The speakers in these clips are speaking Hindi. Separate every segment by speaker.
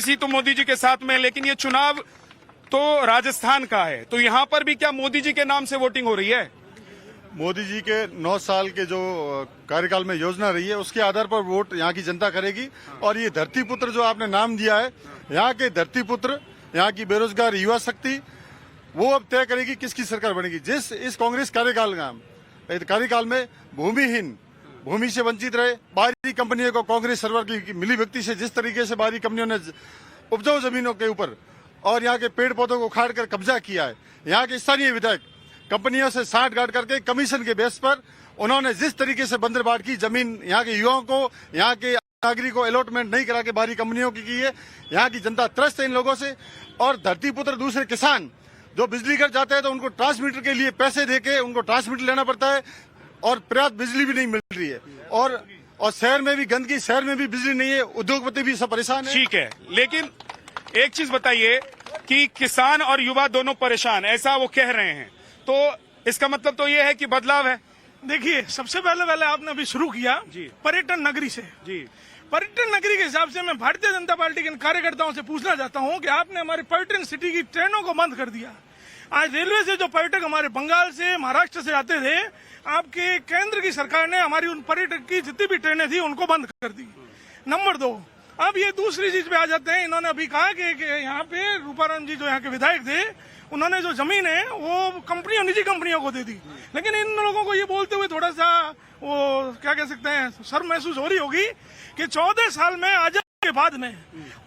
Speaker 1: कांग्रेस ही तो मोदी जी के साथ में है, लेकिन ये चुनाव तो राजस्थान का है, तो यहाँ पर भी क्या मोदी जी के नाम से वोटिंग हो रही है?
Speaker 2: मोदी जी के 9 साल के जो कार्यकाल में योजना रही है उसके आधार पर वोट यहाँ की जनता करेगी। और ये धरती पुत्र जो आपने नाम दिया है, यहाँ के धरती पुत्र, यहाँ की बेरोजगार युवा शक्ति, वो अब तय करेगी किसकी सरकार बनेगी। जिस इस कांग्रेस कार्यकाल में भूमिहीन, भूमि से वंचित रहे, बाहरी कंपनियों को कांग्रेस सरकार की मिली भक्ति से जिस तरीके से बाहरी कंपनियों ने उपजाऊ जमीनों के ऊपर और यहाँ के पेड़ पौधों को उखाड़ कर कब्जा किया है, यहाँ के स्थानीय विधायक कंपनियों से साठ गांठ करके कमीशन के बेस पर उन्होंने जिस तरीके से बंदरबाट की जमीन यहाँ के युवाओं को, यहाँ के नागरिक को अलॉटमेंट नहीं करा के बाहरी कंपनियों की है, यहाँ की जनता त्रस्त है इन लोगों से। और धरती पुत्र दूसरे किसान जो बिजली घर जाते हैं तो उनको ट्रांसमीटर के लिए पैसे देके उनको ट्रांसमीटर लेना पड़ता है और पर्याप्त बिजली भी नहीं मिल रही है। और शहर में भी गंदगी, शहर में भी बिजली नहीं है, उद्योगपति भी सब परेशान है।
Speaker 1: ठीक है, लेकिन एक चीज बताइए कि किसान और युवा दोनों परेशान, ऐसा वो कह रहे हैं, तो इसका मतलब तो ये है कि बदलाव है।
Speaker 3: देखिए, सबसे पहले आपने अभी शुरू किया
Speaker 1: जी
Speaker 3: पर्यटन नगरी से।
Speaker 1: जी,
Speaker 3: पर्यटन नगरी के हिसाब से मैं भारतीय जनता पार्टी के कार्यकर्ताओं से पूछना चाहता हूं कि आपने हमारी पर्यटन सिटी की ट्रेनों को बंद कर दिया। आज रेलवे से जो पर्यटक हमारे बंगाल से, महाराष्ट्र से आते थे, आपके केंद्र की सरकार ने हमारी उन पर्यटक की जितनी भी ट्रेनें थी उनको बंद कर दी। नंबर 2, अब ये दूसरी चीज पे आ जाते हैं। इन्होंने अभी कहा कि यहाँ पे रूपाराम जी जो यहाँ के विधायक थे, उन्होंने जो जमीन है वो कंपनियों, निजी कंपनियों को दे दी। लेकिन इन लोगों को ये बोलते हुए थोड़ा सा वो क्या कह सकते हैं, शर्म महसूस हो रही होगी कि 14 साल में आजादी के बाद में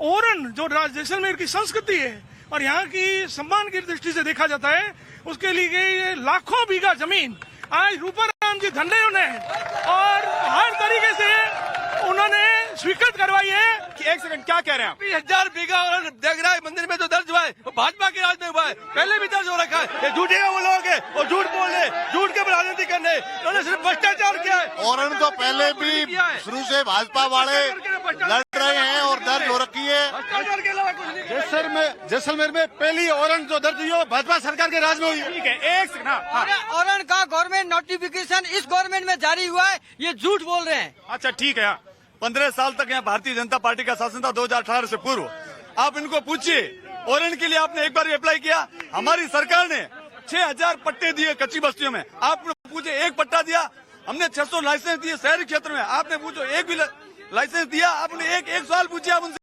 Speaker 3: ओरन जो जैसलमेर की संस्कृति है और यहाँ की सम्मान की दृष्टि से देखा जाता है, उसके लिए ये लाखों बीघा जमीन आज रूपाराम जी धंधे ने और हर तरीके से उन्होंने स्वीकृत करवाई है।
Speaker 1: कि एक सेकंड, क्या कह रहे हैं आप?
Speaker 4: 20,000 बीघा और देवराज मंदिर में जो दर्ज हुआ है वो भाजपा के राज में हुआ है, पहले भी दर्ज हो रखा है। ये झूठे वो लोग है और झूठ बोल रहे, झूठ के राजनीति करने, उन्होंने सिर्फ भ्रष्टाचार किया है।
Speaker 2: और तो पहले भी शुरू से भाजपा वाले लड़ रहे हैं और दर्ज हो रखी है।
Speaker 4: भ्रष्टाचार के अलावा कुछ नहीं।
Speaker 2: जैसलमेर में पहली औरंग जो दर्ज हुई है भाजपा सरकार के राज में हुई है।
Speaker 1: ठीक है, एक सेकंड। हाँ,
Speaker 5: औरंग का गवर्नमेंट नोटिफिकेशन इस गवर्नमेंट में जारी हुआ है, ये झूठ बोल रहे हैं।
Speaker 1: अच्छा ठीक है।
Speaker 4: 15 साल तक यहाँ भारतीय जनता पार्टी का शासन था 2018 से पूर्व। आप इनको पूछिए, ओरेंज के लिए आपने एक बार भी अप्लाई किया? हमारी सरकार ने 6,000 पट्टे दिए कच्ची बस्तियों में, आपने पूछे एक पट्टा दिया? हमने 600 लाइसेंस दिए शहरी क्षेत्र में, आपने पूछो एक भी लाइसेंस दिया? आपने एक सवाल पूछे आप उनसे?